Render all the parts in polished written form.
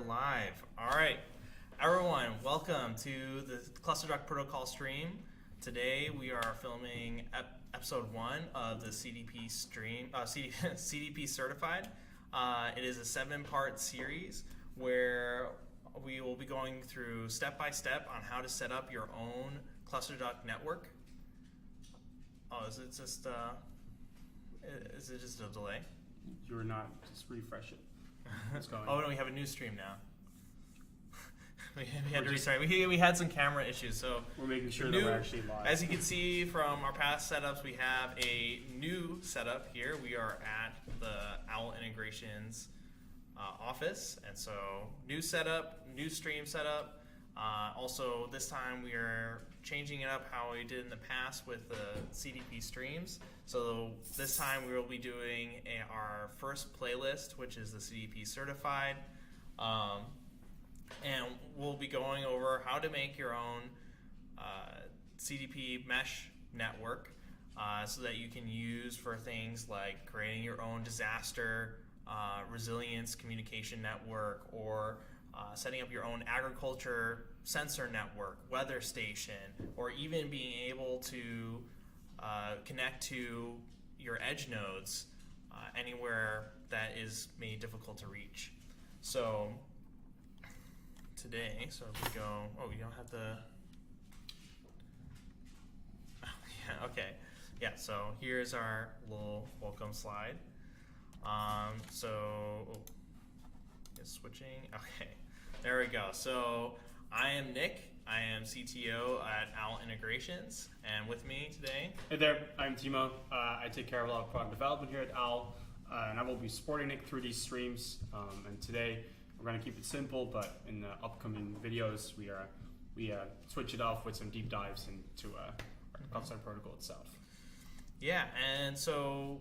live. All right, everyone, welcome to the ClusterDuck Protocol stream. Today we are filming episode 1 of the CDP stream, CDP certified. It is a 7-part series where we will be going through step by step on how to set up your own ClusterDuck network. Oh, is it just a delay? You were not. Just refresh it. It's going. Oh no, we have a new stream now. we had to restart. We had some camera issues, so we're making sure that we're actually live. As you can see from our past setups, we have a new setup here. We are at the Owl Integrations office, and so new setup, new stream setup. Also, this time we are changing it up how we did in the past with the CDP streams. So this time we will be doing our first playlist, which is the CDP certified. And we'll be going over how to make your own CDP mesh network so that you can use for things like creating your own disaster resilience communication network, or setting up your own agriculture sensor network, weather station, or even being able to connect to your edge nodes anywhere that is maybe difficult to reach. So today, so if we go, oh, you don't have the, yeah, okay. Yeah, so here's our little welcome slide. It's switching, okay. There we go. So I am Nick. I am CTO at Owl Integrations, and with me today. Hey there, I'm Timo. I take care of a lot of product development here at Owl, and I will be supporting Nick through these streams. And today we're going to keep it simple, but in the upcoming videos we switch it off with some deep dives into our ClusterDuck protocol itself. Yeah, and so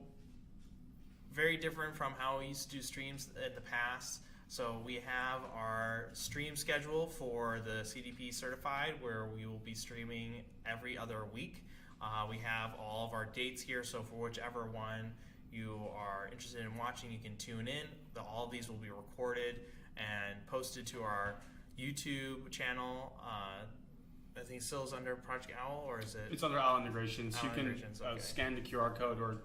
very different from how we used to do streams in the past. So we have our stream schedule for the CDP certified, where we will be streaming every other week. We have all of our dates here, so for whichever one you are interested in watching, you can tune in. All of these will be recorded and posted to our YouTube channel. I think it still is under Project Owl, or is it? It's under Owl Integrations. Owl you can Integrations, okay. Scan the QR code, or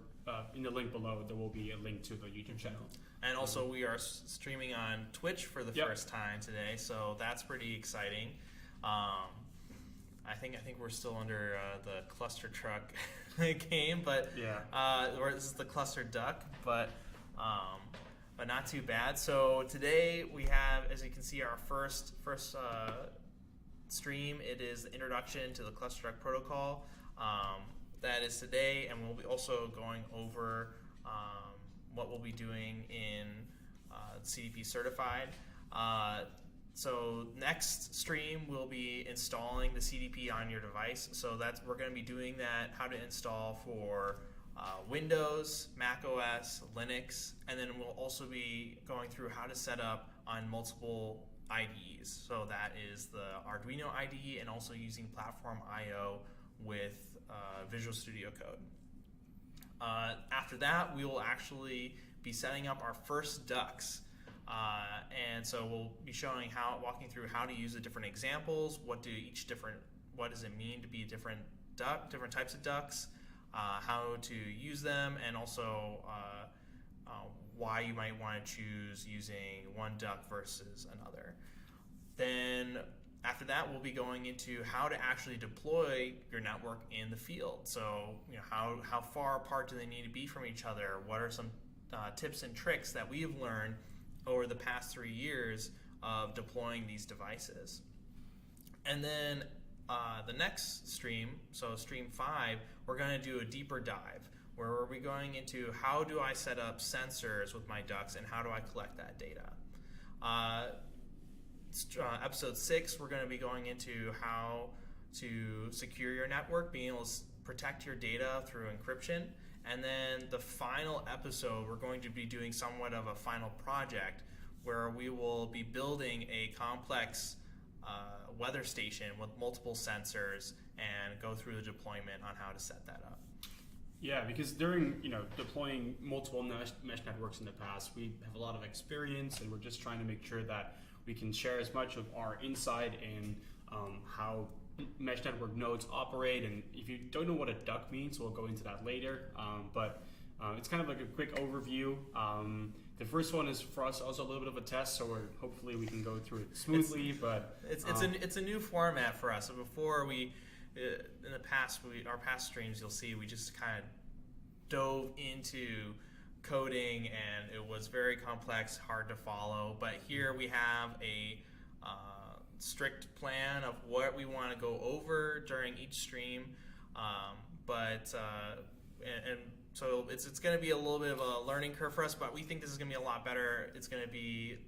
in the link below there will be a link to the YouTube channel. And also we are streaming on Twitch for the first time today, so that's pretty exciting. I think we're still under the ClusterDuck game, but or this is the ClusterDuck, but not too bad. So today we have, as you can see, our first stream. It is the introduction to the ClusterDuck protocol. That is today, and we'll be also going over what we'll be doing in CDP certified. So next stream we'll be installing the CDP on your device. So we're going to be doing that, how to install for Windows, Mac OS, Linux, and then we'll also be going through how to set up on multiple IDEs. So that is the Arduino IDE, and also using Platform IO with Visual Studio Code. After that, we will actually be setting up our first ducks, and so we'll be walking through how to use the different examples. What does it mean to be different types of ducks? How to use them, and also why you might want to choose using one duck versus another. Then after that, we'll be going into how to actually deploy your network in the field. So, how far apart do they need to be from each other? What are some tips and tricks that we have learned over the past 3 years of deploying these devices? And then the next stream, so stream 5, we're going to do a deeper dive, where we're going into how do I set up sensors with my ducks and how do I collect that data. Episode 6, we're going to be going into how to secure your network, being able to protect your data through encryption. And then the final episode, we're going to be doing somewhat of a final project where we will be building a complex weather station with multiple sensors and go through the deployment on how to set that up. Yeah, because during deploying multiple mesh networks in the past, we have a lot of experience, and we're just trying to make sure that we can share as much of our insight in how mesh network nodes operate. And if you don't know what a duck means, we'll go into that later. But it's kind of like a quick overview. The first one is for us also a little bit of a test, so hopefully we can go through it smoothly. It's a new format for us. So before we, in the past, our past streams, you'll see we just kind of dove into coding, and it was very complex, hard to follow. But here we have a strict plan of what we want to go over during each stream. So it's going to be a little bit of a learning curve for us, but we think this is going to be a lot better. It's going to be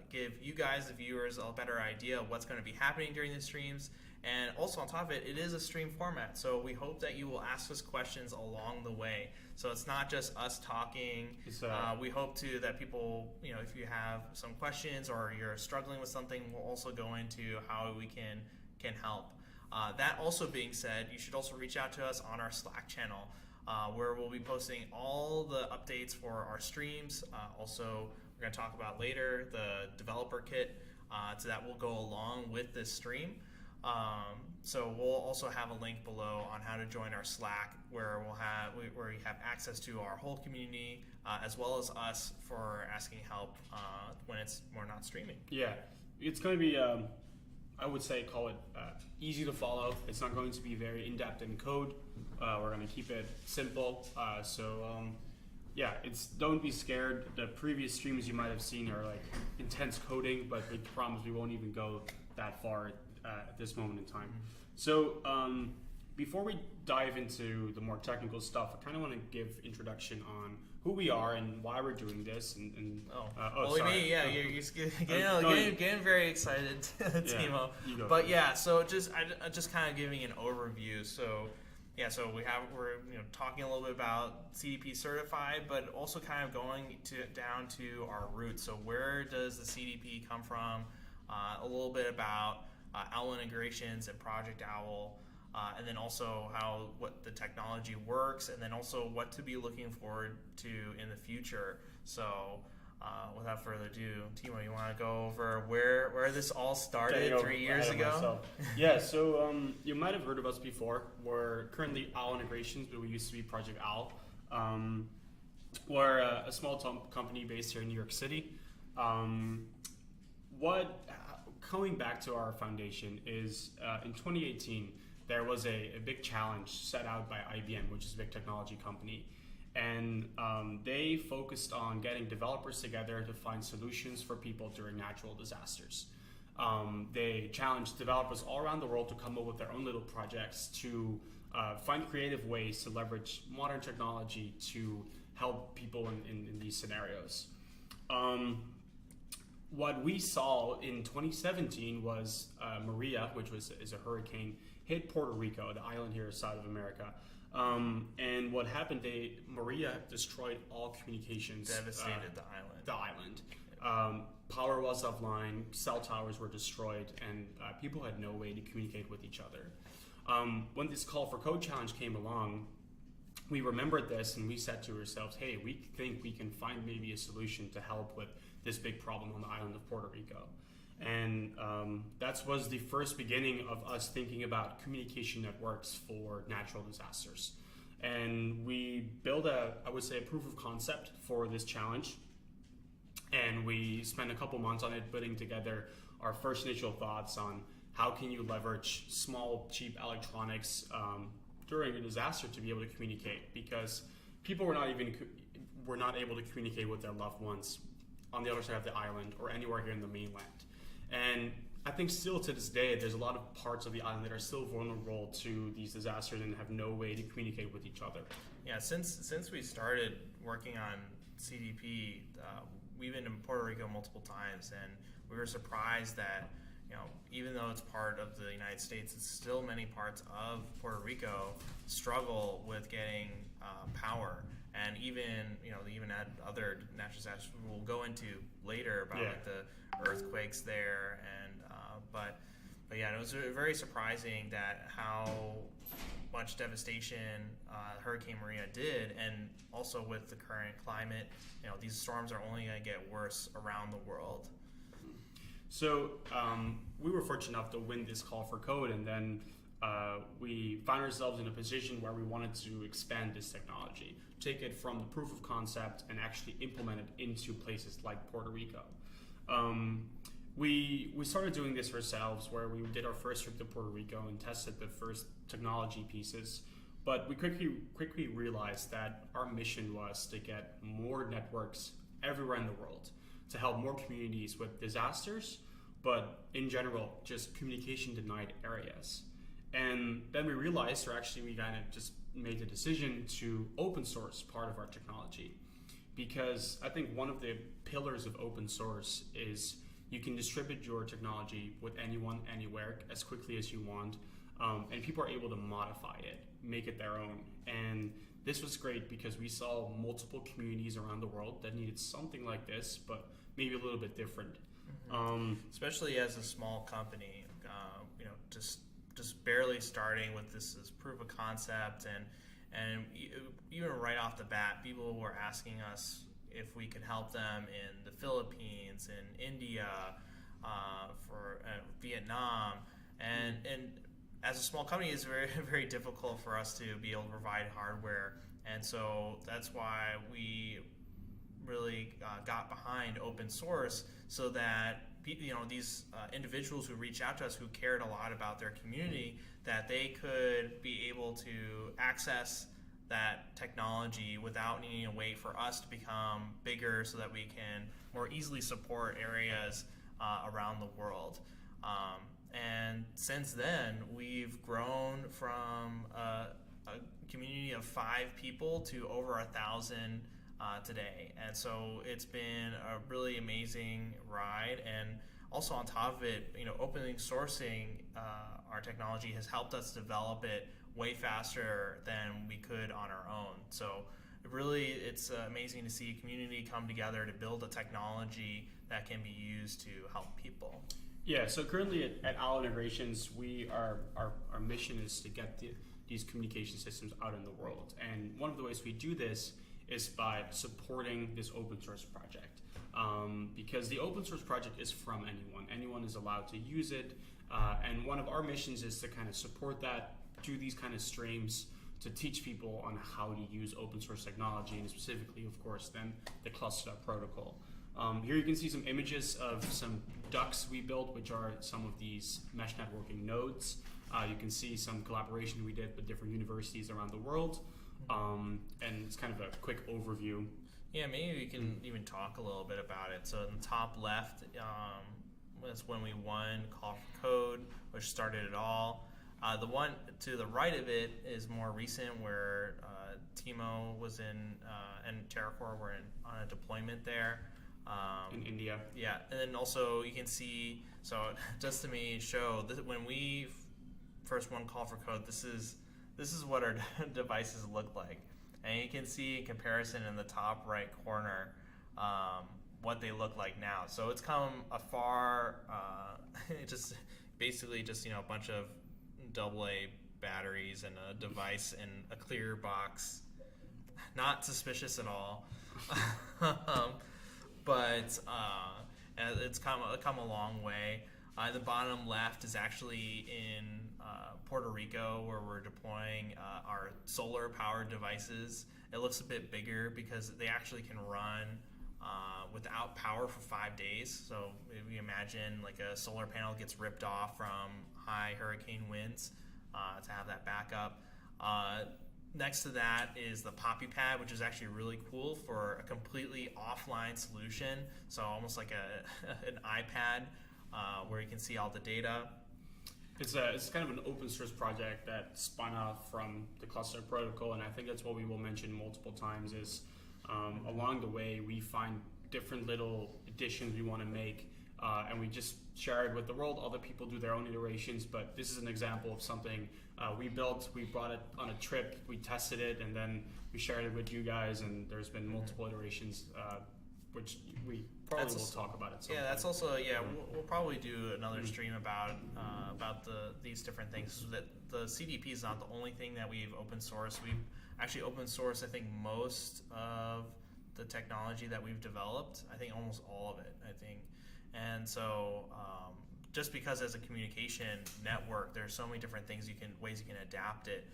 give you guys, the viewers, a better idea of what's going to be happening during the streams. And also on top of it, it is a stream format, so we hope that you will ask us questions along the way. So it's not just us talking. We hope that people, if you have some questions or you're struggling with something, we'll also go into how we can help. That also being said, you should also reach out to us on our Slack channel, where we'll be posting all the updates for our streams. Also, we're going to talk about later the developer kit, so that will go along with this stream. So we'll also have a link below on how to join our Slack, where we have access to our whole community, as well as us for asking help when we're not streaming. Yeah, it's going to be I would say call it easy to follow. It's not going to be very in-depth in code. We're going to keep it simple. Don't be scared. The previous streams you might have seen are like intense coding, but we promise we won't even go that far at this moment in time. So before we dive into the more technical stuff, I kind of want to give introduction on who we are and why we're doing this. Sorry. You're getting very excited, Timo. So just kind of giving an overview. So we're talking a little bit about CDP certified, but also kind of going down to our roots. So where does the CDP come from? A little bit about Owl integrations and Project Owl, and then also what the technology works, and then also what to be looking forward to in the future. So without further ado, Timo, you want to go over where this all started 3 years ago? So you might have heard of us before. We're currently Owl Integrations, but we used to be Project Owl. We're a small company based here in New York City. Coming back to our foundation is in 2018, there was a big challenge set out by IBM, which is a big technology company. And they focused on getting developers together to find solutions for people during natural disasters. They challenged developers all around the world to come up with their own little projects to find creative ways to leverage modern technology to help people in these scenarios. What we saw in 2017 was Maria, which is a hurricane, hit Puerto Rico, the island here south of America. And what happened, Maria destroyed all communications. Devastated the island. Power was offline, cell towers were destroyed, and people had no way to communicate with each other. When this call for code challenge came along, we remembered this and we said to ourselves, hey, we think we can find maybe a solution to help with this big problem on the island of Puerto Rico. And that was the first beginning of us thinking about communication networks for natural disasters. And we built a proof of concept for this challenge. And we spent a couple months on it, putting together our first initial thoughts on how can you leverage small, cheap electronics during a disaster to be able to communicate, because people were not able to communicate with their loved ones on the other side of the island or anywhere here in the mainland. And I think still to this day, there's a lot of parts of the island that are still vulnerable to these disasters and have no way to communicate with each other. Yeah, since we started working on CDP, we've been in Puerto Rico multiple times, and we were surprised that, even though it's part of the United States, it's still many parts of Puerto Rico struggle with getting power. And even at other natural disasters we'll go into later about like the earthquakes there, and but it was very surprising that how much devastation Hurricane Maria did, and also with the current climate, these storms are only going to get worse around the world. So we were fortunate enough to win this call for code, and then we found ourselves in a position where we wanted to expand this technology, take it from the proof of concept and actually implement it into places like Puerto Rico. We started doing this ourselves, where we did our first trip to Puerto Rico and tested the first technology pieces. But we quickly realized that our mission was to get more networks everywhere in the world to help more communities with disasters, but in general, just communication denied areas. And then we realized, or actually we kind of just made the decision to open source part of our technology. Because I think one of the pillars of open source is you can distribute your technology with anyone, anywhere, as quickly as you want, and people are able to modify it, make it their own. And this was great because we saw multiple communities around the world that needed something like this, but maybe a little bit different. Especially as a small company, just barely starting with this as proof of concept, and even right off the bat, people were asking us if we could help them in the Philippines, in India, for Vietnam, and as a small company, it's very very difficult for us to be able to provide hardware, and so that's why we really got behind open source, so that these individuals who reached out to us, who cared a lot about their community, that they could be able to access that technology without needing to wait for us to become bigger, so that we can more easily support areas around the world. And since then, we've grown from a community of 5 people to over 1,000 today, and so it's been a really amazing ride. And also on top of it, opening sourcing our technology has helped us develop it way faster than we could on our own. So it's amazing to see a community come together to build a technology that can be used to help people. Yeah, so currently at Owl Integrations, our mission is to get these communication systems out in the world. And one of the ways we do this is by supporting this open source project. Because the open source project is from anyone. Anyone is allowed to use it. And one of our missions is to kind of support that, do these kind of streams to teach people on how to use open source technology, and specifically, of course, then the ClusterDuck Protocol. Here you can see some images of some ducks we built, which are some of these mesh networking nodes. You can see some collaboration we did with different universities around the world. And it's kind of a quick overview. Yeah, maybe we can even talk a little bit about it. So in the top left, that's when we won Call for Code, which started it all. The one to the right of it is more recent, where Timo was in, and TerraCore were on a deployment there. In India. Yeah, and then also you can see, so just to me show, this, when we first won Call for Code, this is what our devices look like. And you can see in comparison in the top right corner what they look like now. So it's come a far, just basically just a bunch of AA batteries and a device in a clear box. Not suspicious at all. But it's come a long way. The bottom left is actually in Puerto Rico, where we're deploying our solar-powered devices. It looks a bit bigger because they actually can run without power for 5 days. So if you imagine like a solar panel gets ripped off from high hurricane winds, to have that backup. Next to that is the Poppy Pad, which is actually really cool for a completely offline solution. So almost like an iPad where you can see all the data. It's kind of an open source project that spun off from the ClusterDuck Protocol, and I think that's what we will mention multiple times is along the way we find different little additions we want to make, and we just share it with the world. Other people do their own iterations, but this is an example of something we built. We brought it on a trip, we tested it, and then we shared it with you guys, and there's been multiple iterations, which we probably will talk about it. Yeah, that's also, we'll probably do another stream about these different things. So that the CDP is not the only thing that we've open sourced. We've actually open sourced, I think, most of the technology that we've developed. I think almost all of it, I think. And so just because as a communication network, there's so many different ways you can adapt it.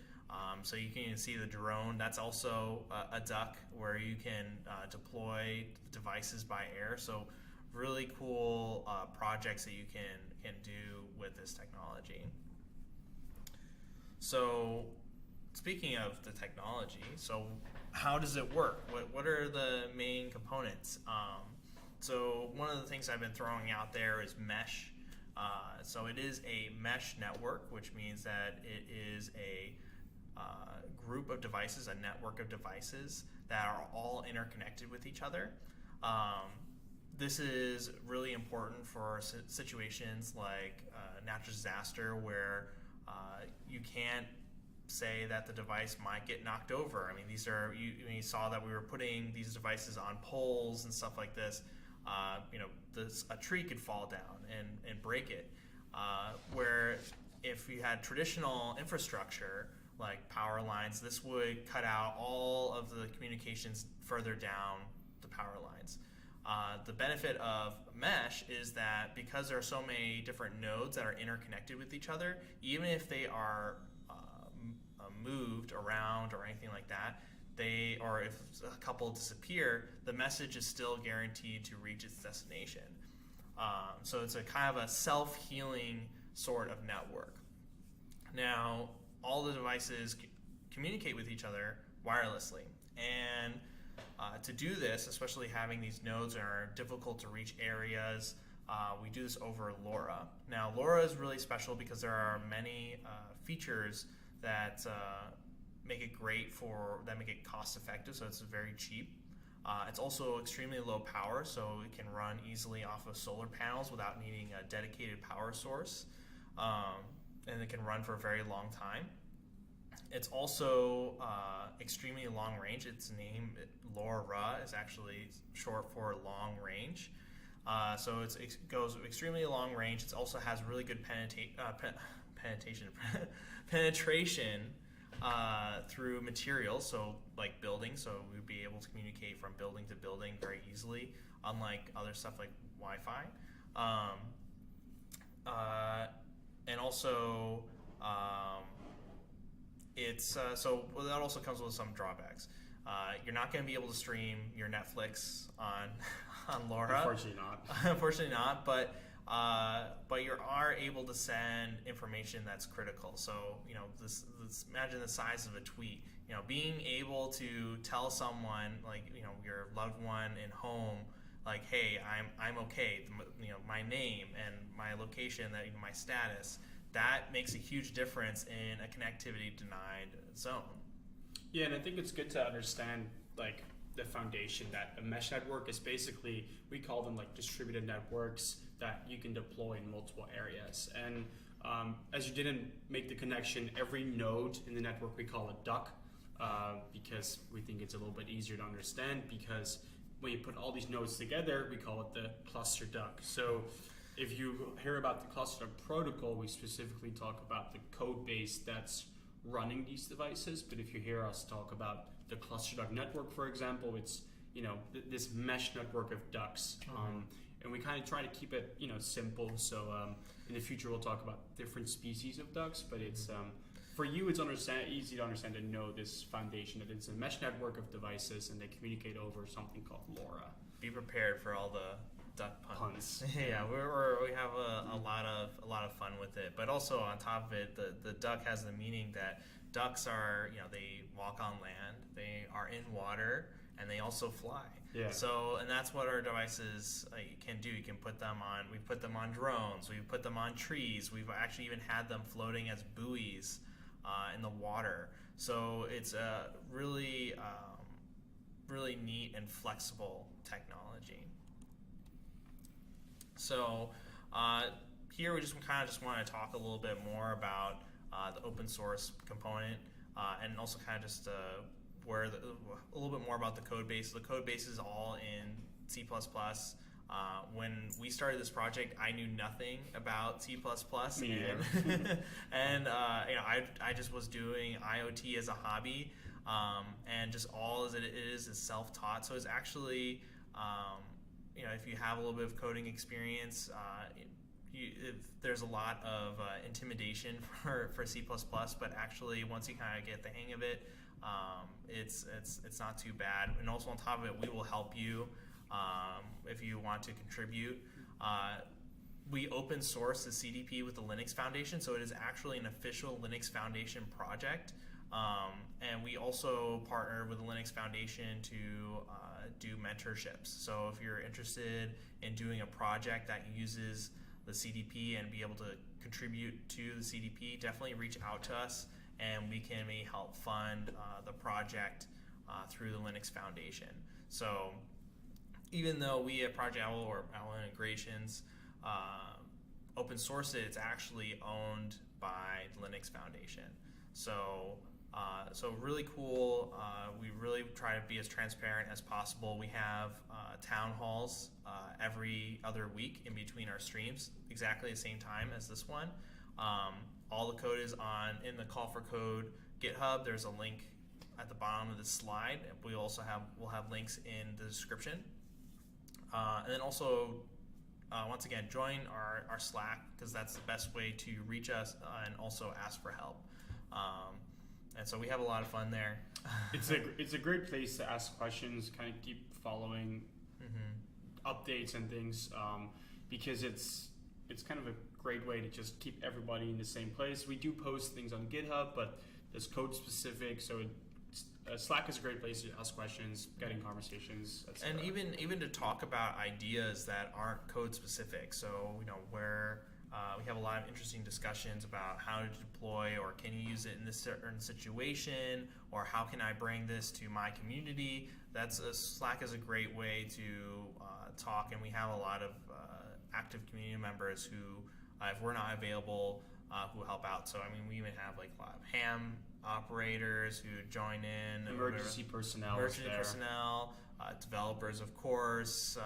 So you can see the drone. That's also a duck where you can deploy devices by air. So really cool projects that you can do with this technology. So speaking of the technology, so how does it work? What are the main components? So one of the things I've been throwing out there is mesh. So it is a mesh network, which means that it is a group of devices, a network of devices that are all interconnected with each other. This is really important for situations like natural disaster where you can't say that the device might get knocked over. I mean, you saw that we were putting these devices on poles and stuff like this. A tree could fall down and break it. Where if you had traditional infrastructure like power lines, this would cut out all of the communications further down the power lines. The benefit of mesh is that because there are so many different nodes that are interconnected with each other, even if they are moved around or anything like that, or if a couple disappear, the message is still guaranteed to reach its destination. So it's a kind of a self-healing sort of network. Now, all the devices communicate with each other wirelessly, and to do this, especially having these nodes that are difficult to reach areas, we do this over LoRa. Now, LoRa is really special because there are many features that make it cost effective, so it's very cheap. It's also extremely low power, so it can run easily off of solar panels without needing a dedicated power source, and it can run for a very long time. It's also extremely long range. Its name, LoRa, is actually short for long range. So it goes extremely long range. It also has really good penetration through materials, so like buildings. So we'd be able to communicate from building to building very easily, unlike other stuff like Wi-Fi. And also, that also comes with some drawbacks. You're not going to be able to stream your Netflix on LoRa. Unfortunately not. Unfortunately not, but you are able to send information that's critical. So this imagine the size of a tweet. Being able to tell someone, like your loved one in home, like, hey, I'm okay. My name and my location, my status. That makes a huge difference in a connectivity denied zone. Yeah, and I think it's good to understand like the foundation that a mesh network is basically, we call them like distributed networks that you can deploy in multiple areas. And as you didn't make the connection, every node in the network we call a duck because we think it's a little bit easier to understand, because when you put all these nodes together, we call it the ClusterDuck. So if you hear about the ClusterDuck protocol, we specifically talk about the code base that's running these devices. But if you hear us talk about the ClusterDuck network, for example, it's this mesh network of ducks, and we kind of try to keep it simple. So in the future we'll talk about different species of ducks, but it's for you it's easy to understand and know this foundation that it's a mesh network of devices and they communicate over something called LoRa. Be prepared for all the duck puns. Yeah, we have a lot of fun with it, but also on top of it, the duck has the meaning that ducks are they walk on land, they are in water, and they also fly. Yeah. So, and that's what our devices can do. You can put them on. We put them on drones. We put them on trees. We've actually even had them floating as buoys in the water. So it's a really really neat and flexible technology. So here we just want to talk a little bit more about the open source component and also kind of just a little bit more about the code base. The code base is all in C++. When we started this project, I knew nothing about C++. Me neither. And I just was doing IoT as a hobby, and just all as it is self-taught. So it's actually if you have a little bit of coding experience, if there's a lot of intimidation for C++, but actually once you kind of get the hang of it, it's not too bad. And also on top of it, we will help you if you want to contribute. We open source the CDP with the Linux Foundation, so it is actually an official Linux Foundation project. And we also partner with the Linux Foundation to do mentorships. So if you're interested in doing a project that uses the CDP and be able to contribute to the CDP, definitely reach out to us, and we can maybe help fund the project through the Linux Foundation. So even though we at Project Owl or Owl Integrations open source it's actually owned by the Linux Foundation. So really cool. We really try to be as transparent as possible. We have town halls every other week in between our streams, exactly the same time as this one. All the code is in the Call for Code GitHub. There's a link at the bottom of the slide. We'll have links in the description. And then also, once again, join our Slack, because that's the best way to reach us and also ask for help. And so we have a lot of fun there. It's a great place to ask questions, kind of keep following updates and things, because it's kind of a great way to just keep everybody in the same place. We do post things on GitHub, but it's code specific, so Slack is a great place to ask questions, getting conversations, etc. And even to talk about ideas that aren't code specific. So where we have a lot of interesting discussions about how to deploy, or can you use it in this certain situation, or how can I bring this to my community. Slack is a great way to talk, and we have a lot of active community members who, if we're not available, who help out. So we even have a lot of ham operators who join in, emergency personnel, developers, of course,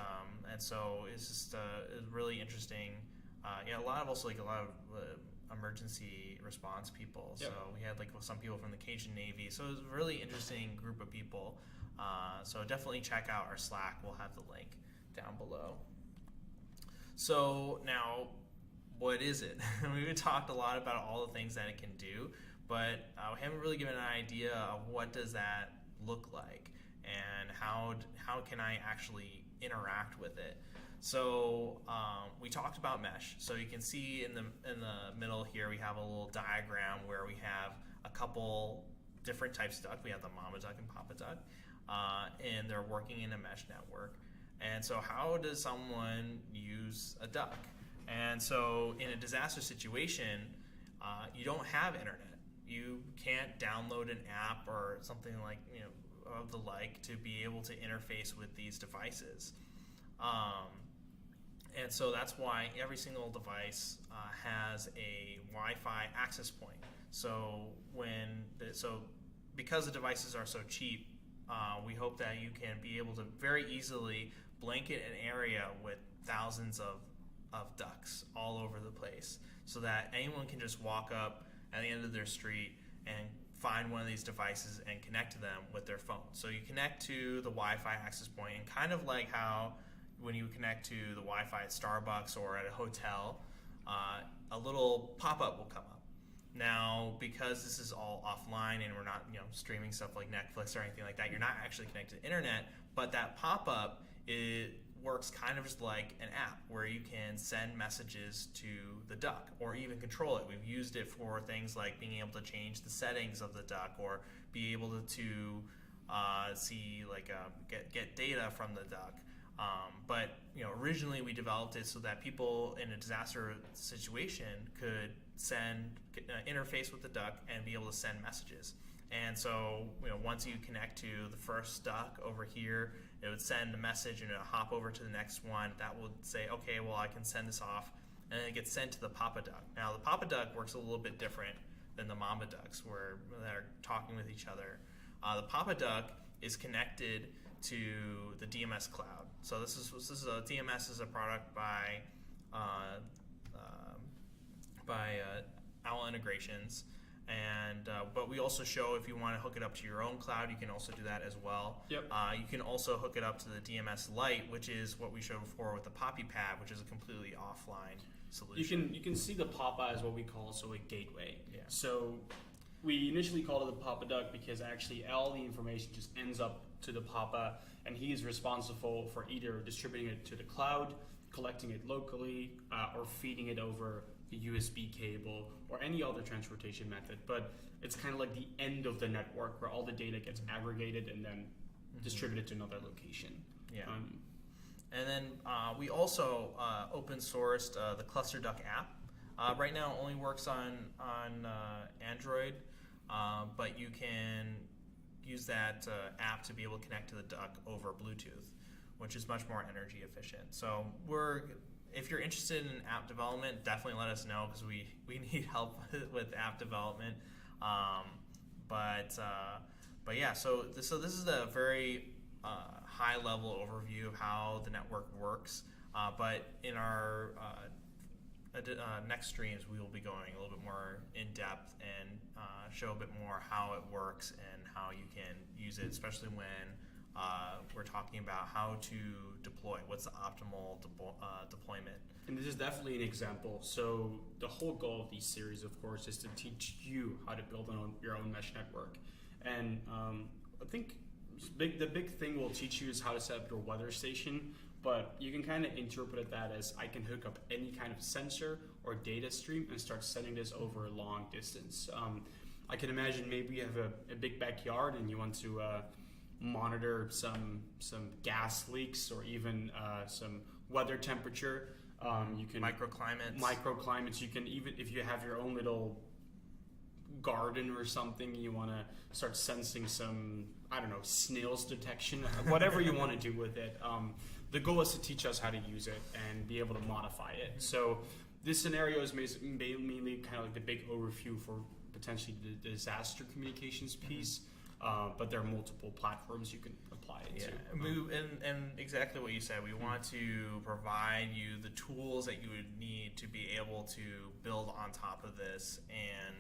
and so it's just really interesting. A lot of emergency response people. Yep. So we had some people from the Cajun Navy. So it was a really interesting group of people. So definitely check out our Slack. We'll have the link down below. So now, what is it? We've talked a lot about all the things that it can do, but we haven't really given an idea of what does that look like, and how can I actually interact with it. So we talked about mesh. So you can see in the middle here we have a little diagram where we have a couple different types of duck. We have the mama duck and papa duck, and they're working in a mesh network. And so how does someone use a duck? And so in a disaster situation, you don't have internet. You can't download an app or something of the like to be able to interface with these devices. And so that's why every single device has a Wi-Fi access point. So because the devices are so cheap, we hope that you can be able to very easily blanket an area with thousands of ducks all over the place, so that anyone can just walk up at the end of their street and find one of these devices and connect to them with their phone. So you connect to the Wi-Fi access point, and kind of like how when you connect to the Wi-Fi at Starbucks or at a hotel, a little pop-up will come up. Now, because this is all offline and we're not streaming stuff like Netflix or anything like that, you're not actually connected to the internet, but that pop-up, it works kind of just like an app where you can send messages to the duck or even control it. We've used it for things like being able to change the settings of the duck, or be able to see get data from the duck. But originally we developed it so that people in a disaster situation could interface with the duck and be able to send messages. And so once you connect to the first duck over here, it would send a message and it'll hop over to the next one. That would say, okay, well, I can send this off, and then it gets sent to the papa duck. Now the papa duck works a little bit different than the mama ducks, where they're talking with each other. The papa duck is connected to the DMS cloud. So this is a DMS is a product by Owl Integrations, But we also show if you want to hook it up to your own cloud, you can also do that as well. Yep. You can also hook it up to the DMS Lite, which is what we showed before with the Poppy Pad, which is a completely offline solution. You can see the Papa as what we call a gateway. Yeah. So we initially called it the PapaDuck because actually all the information just ends up to the Papa, and he is responsible for either distributing it to the cloud, collecting it locally, or feeding it over a USB cable or any other transportation method. But it's kind of like the end of the network where all the data gets aggregated and then distributed to another location. Yeah. And then we also open sourced the ClusterDuck app. Right now it only works on Android, but you can use that app to be able to connect to the Duck over Bluetooth, which is much more energy efficient. So if you're interested in app development, definitely let us know, because we need help with app development. But yeah, so this is a very high level overview of how the network works. But in our next streams, we will be going a little bit more in depth and show a bit more how it works and how you can use it, especially when we're talking about how to deploy. What's the optimal deployment? And this is definitely an example. So the whole goal of these series, of course, is to teach you how to build your own mesh network. And I think the big thing we'll teach you is how to set up your weather station, but you can kind of interpret that as I can hook up any kind of sensor or data stream and start sending this over a long distance. I can imagine maybe you have a big backyard and you want to monitor some gas leaks or even some weather temperature. You can microclimates. You can, even if you have your own little garden or something, you want to start sensing some, I don't know, snails detection, whatever you want to do with it. The goal is to teach us how to use it and be able to modify it. So this scenario is mainly kind of like the big overview for potentially the disaster communications piece. But there are multiple platforms you can apply it to. And exactly what you said, we want to provide you the tools that you would need to be able to build on top of this and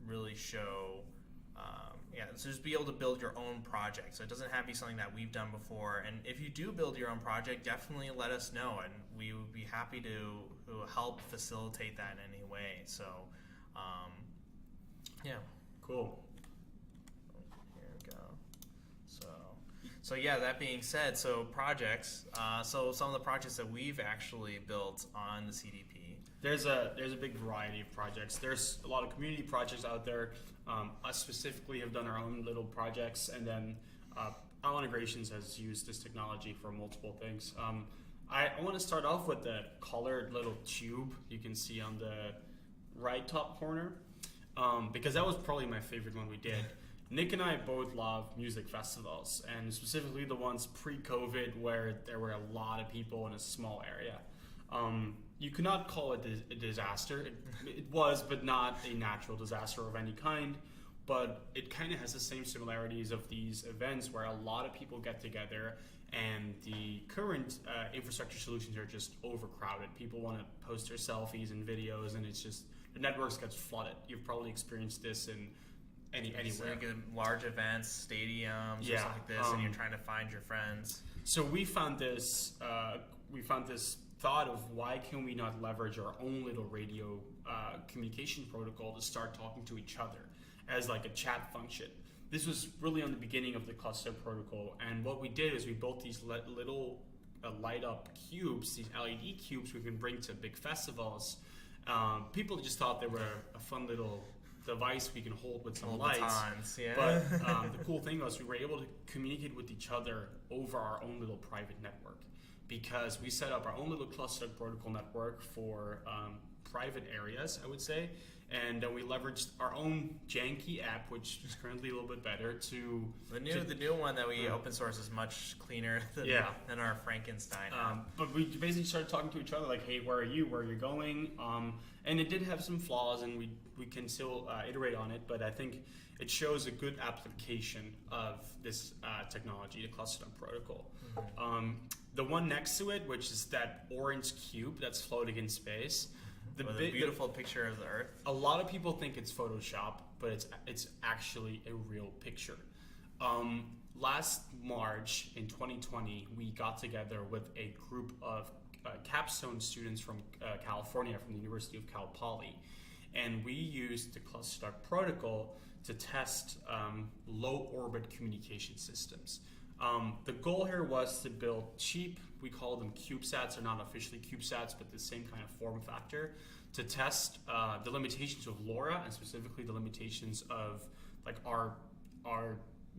really show, so just be able to build your own project. So it doesn't have to be something that we've done before. And if you do build your own project, definitely let us know, and we would be happy to help facilitate that in any way. So, Cool. So yeah, that being said, so projects. So some of the projects that we've actually built on the CDP. There's a big variety of projects. There's a lot of community projects out there. Us specifically have done our own little projects, and then Owl Integrations has used this technology for multiple things. I want to start off with the colored little tube you can see on the right top corner, because that was probably my favorite one we did. Nick and I both love music festivals, and specifically the ones pre-COVID where there were a lot of people in a small area. You could not call it a disaster. It was, but not a natural disaster of any kind. But it kind of has the same similarities of these events where a lot of people get together, and the current infrastructure solutions are just overcrowded. People want to post their selfies and videos, and it's just, the networks get flooded. You've probably experienced this in anywhere. Like in large events, stadiums, or something like this, and you're trying to find your friends. So we found this thought of why can we not leverage our own little radio communication protocol to start talking to each other as like a chat function. This was really on the beginning of the ClusterDuck protocol, and what we did is we built these little light up cubes, these LED cubes we can bring to big festivals. People just thought they were a fun little device we can hold with some lights. Batons, yeah. But the cool thing was we were able to communicate with each other over our own little private network, because we set up our own little ClusterDuck protocol network for private areas, I would say, and then we leveraged our own janky app, which is currently a little bit better, to the new one that we open source is much cleaner than our Frankenstein app. But we basically started talking to each other like, hey, where are you? Where are you going? And it did have some flaws, and we can still iterate on it, but I think it shows a good application of this technology, the ClusterDuck protocol. The one next to it, which is that orange cube that's floating in space, with a beautiful picture of the Earth. A lot of people think it's Photoshop, but it's actually a real picture. Last March in 2020, we got together with a group of capstone students from California, from the University of Cal Poly, and we used the ClusterDuck Protocol to test low orbit communication systems. The goal here was to build cheap, we call them CubeSats, they're not officially CubeSats, but the same kind of form factor, to test the limitations of LoRa, and specifically the limitations of like our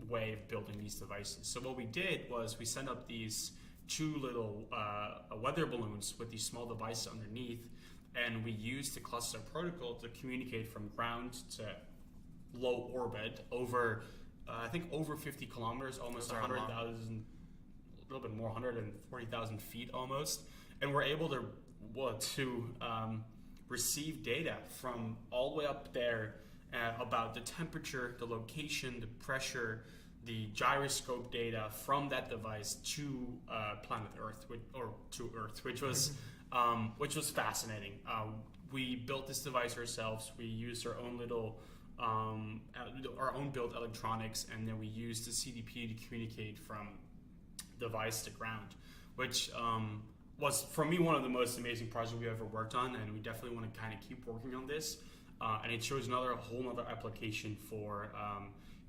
way of building these devices. So what we did was we sent up these two little weather balloons with these small devices underneath, and we used the ClusterDuck protocol to communicate from ground to low orbit over I think over 50 kilometers, almost 100,000, a little bit more, 140,000 feet almost, and we're able to receive data from all the way up there about the temperature, the location, the pressure, the gyroscope data from that device to planet Earth, which was fascinating. We built this device ourselves. We used our own little our own built electronics, and then we used the CDP to communicate from device to ground, which was for me one of the most amazing projects we ever worked on, and we definitely want to kind of keep working on this. And it shows a whole other application for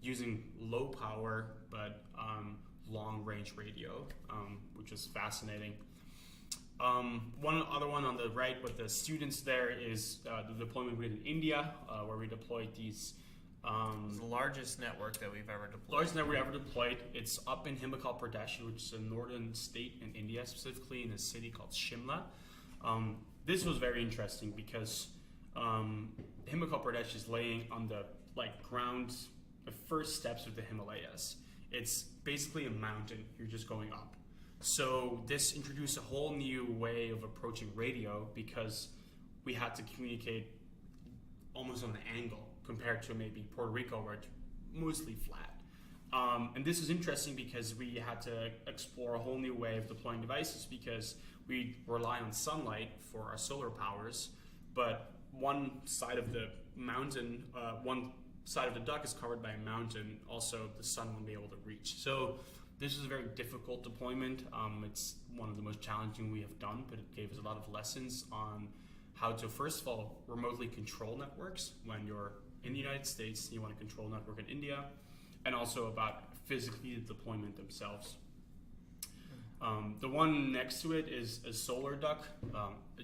using low power but long range radio, which is fascinating. One other one on the right with the students there is the deployment we did in India, where we deployed these. It's the largest network that we've ever deployed. Largest network we ever deployed. It's up in Himachal Pradesh, which is a northern state in India, specifically in a city called Shimla. This was very interesting because Himachal Pradesh is laying on the ground, the first steps of the Himalayas. It's basically a mountain. You're just going up. So this introduced a whole new way of approaching radio because we had to communicate almost on an angle compared to maybe Puerto Rico where it's mostly flat. And this is interesting because we had to explore a whole new way of deploying devices because we rely on sunlight for our solar powers, but one side of the mountain, one side of the duck is covered by a mountain, also the sun won't be able to reach. So this is a very difficult deployment. It's one of the most challenging we have done, but it gave us a lot of lessons on how to, first of all, remotely control networks when you're in the United States and you want to control a network in India, and also about physically the deployment themselves. The one next to it is a solar duck,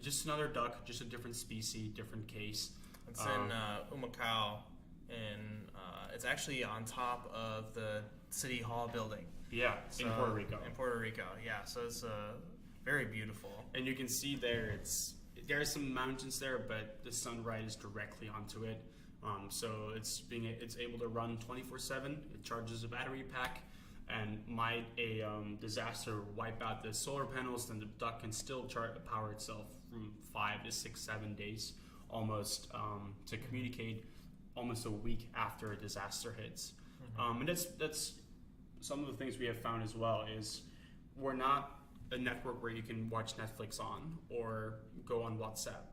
just another duck, just a different species, different case. It's in Humacao, and it's actually on top of the City Hall building. Yeah, So, in Puerto Rico. In Puerto Rico, yeah. So it's very beautiful. And you can see there, there are some mountains there, but the sun rises directly onto it. So it's able to run 24/7. It charges a battery pack, and might a disaster wipe out the solar panels, then the duck can still power itself from 5 to 6, 7 days almost to communicate almost a week after a disaster hits. And that's some of the things we have found as well is we're not a network where you can watch Netflix on or go on WhatsApp.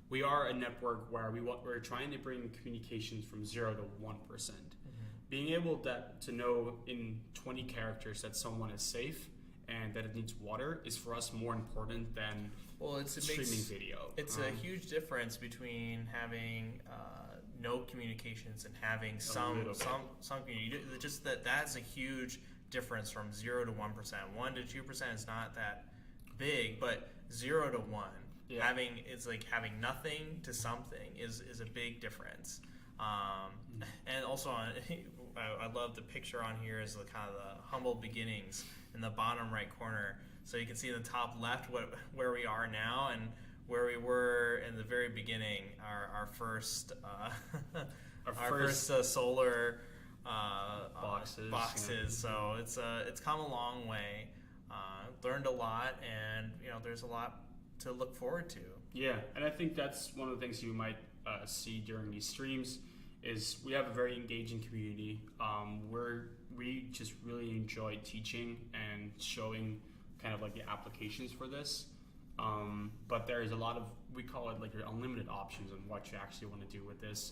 We are a network where we're trying to bring communications from 0 to 1%. Being able to know in 20 characters that someone is safe and that it needs water is for us more important than streaming video. It's a huge difference between having no communications and having some community. Just that's a huge difference from 0 to 1%. 1 to 2% is not that big, but 0 to 1. Yeah. Having nothing to something is a big difference. And also, I love the picture on here is the kind of the humble beginnings in the bottom right corner. So you can see in the top left where we are now and where we were in the very beginning. Our first solar boxes. Yeah. So it's come a long way. Learned a lot, and there's a lot to look forward to. Yeah, and I think that's one of the things you might see during these streams is we have a very engaging community. We just really enjoy teaching and showing kind of like the applications for this. But there is a lot of, we call it like your unlimited options on what you actually want to do with this.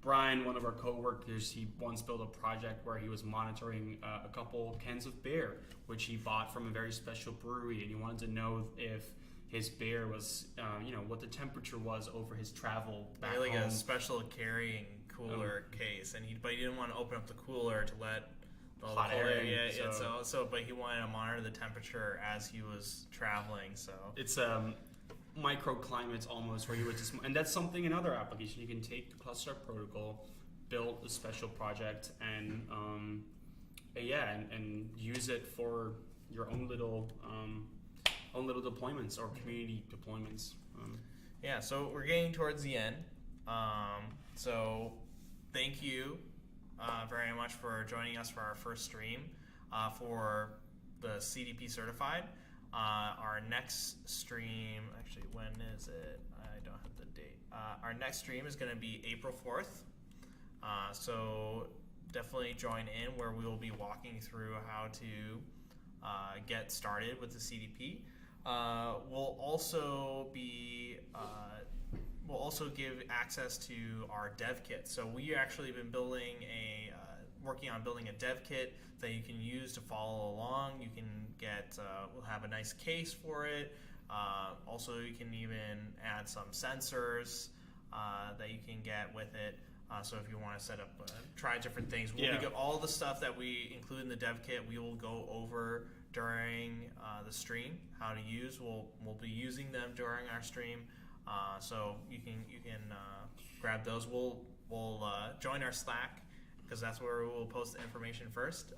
Brian, one of our coworkers, he once built a project where he was monitoring a couple cans of beer, which he bought from a very special brewery, and he wanted to know if his beer was, what the temperature was over his travel back like home. a special carrying cooler case, but he didn't want to open up the cooler to let all hot the air cold in, so but he wanted to monitor the temperature as he was traveling. So it's microclimates almost, where you would just, and that's something in other applications. You can take the ClusterDuck protocol, build a special project, and and use it for your own little deployments or community deployments. So we're getting towards the end. So thank you very much for joining us for our first stream for the CDP certified. Our next stream, actually, when is it? I don't have the date. Our next stream is going to be April 4th. So definitely join in, where we will be walking through how to get started with the CDP. We'll also give access to our dev kit. So we actually been working on building a dev kit that you can use to follow along. You can get, we'll have a nice case for it. Also, you can even add some sensors that you can get with it. So if you want to set up, try different things, all the stuff that we include in the dev kit, we will go over during the stream. How to use, we'll be using them during our stream. So you can grab those. We'll join our Slack, because that's where we'll post the information first.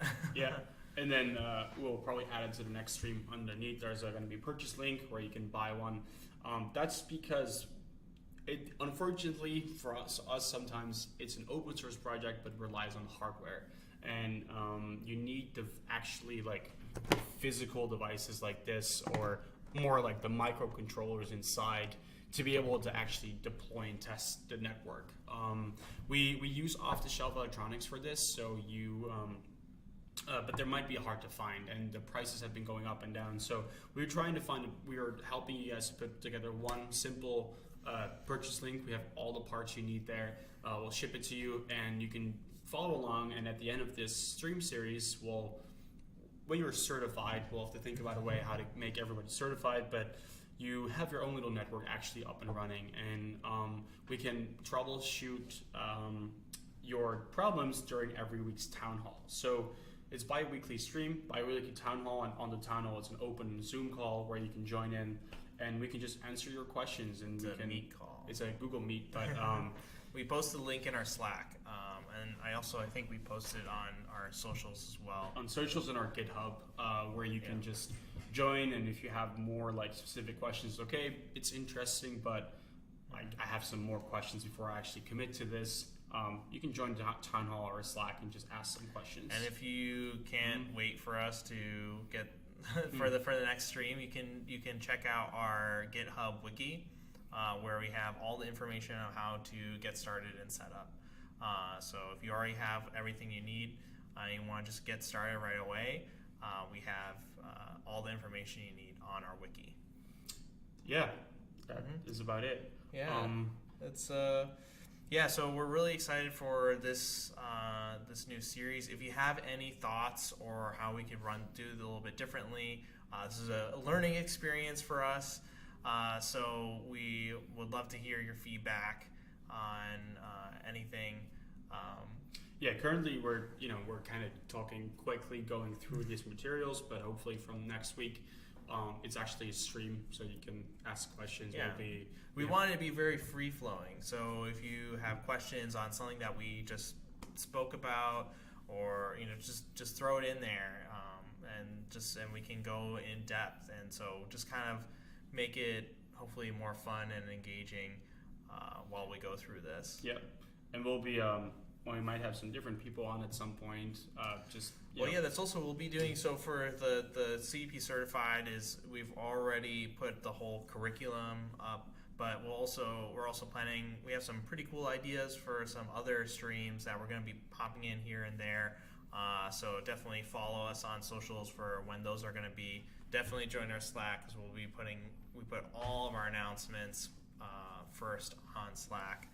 And then we'll probably add it to the next stream underneath. There's going to be a purchase link where you can buy one. That's because it, unfortunately for us sometimes it's an open source project but relies on hardware, and you need to actually like physical devices like this, or more like the microcontrollers inside, to be able to actually deploy and test the network. We use off-the-shelf electronics for this, so but there might be hard to find, and the prices have been going up and down. So we are helping you guys to put together one simple purchase link. We have all the parts you need there. We'll ship it to you, and you can follow along. And at the end of this stream series, when you're certified, we'll have to think about a way how to make everybody certified, but you have your own little network actually up and running, and we can troubleshoot your problems during every week's town hall. So it's bi-weekly stream, bi-weekly town hall, and on the town hall it's an open Zoom call where you can join in, and we can just answer your questions. And it's a Meet call. It's a Google Meet, but we posted a link in our Slack, and I think we posted on our socials as well. On socials and our GitHub, where you can just join, and if you have more like specific questions, okay, it's interesting, but I have some more questions before I actually commit to this. You can join the town hall or Slack and just ask some questions. And if you can't wait for us to get for the next stream, you can check out our GitHub wiki, where we have all the information on how to get started and set up. So if you already have everything you need, and you want to just get started right away, we have all the information you need on our wiki. Yeah, that is about it. Yeah, so we're really excited for this this new series. If you have any thoughts or how we could do it a little bit differently, this is a learning experience for us. So we would love to hear your feedback on anything. Currently we're kind of talking quickly, going through these materials, but hopefully from next week, it's actually a stream, so you can ask questions. We want it to be very free flowing. So if you have questions on something that we just spoke about, or just throw it in there, and we can go in depth. And so just kind of make it hopefully more fun and engaging while we go through this. Yep, and we'll be. We might have some different people on at some point. That's also we'll be doing. So for the CDP certified we've already put the whole curriculum up, but we're also planning. We have some pretty cool ideas for some other streams that we're going to be popping in here and there. So definitely follow us on socials for when those are going to be. Definitely join our Slack, because we'll be putting we put all of our announcements first on Slack.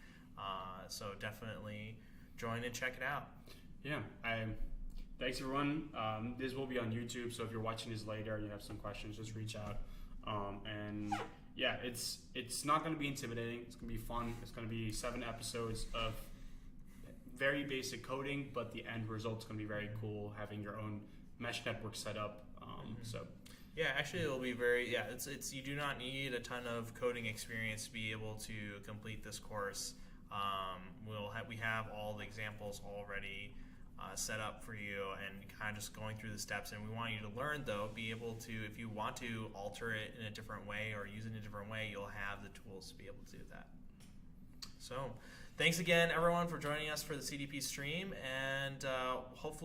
So definitely join and check it out. Yeah, thanks everyone. This will be on YouTube, so if you're watching this later and you have some questions, just reach out. And yeah, it's not going to be intimidating. It's going to be fun. It's going to be 7 episodes of very basic coding, but the end result's going to be very cool, having your own mesh network set up. So yeah, actually it'll be very, it's you do not need a ton of coding experience to be able to complete this course. We have all the examples already set up for you and kind of just going through the steps, and we want you to learn, though, be able to, if you want to alter it in a different way or use it in a different way, you'll have the tools to be able to do that. So thanks again everyone for joining us for the CDP stream, and hopefully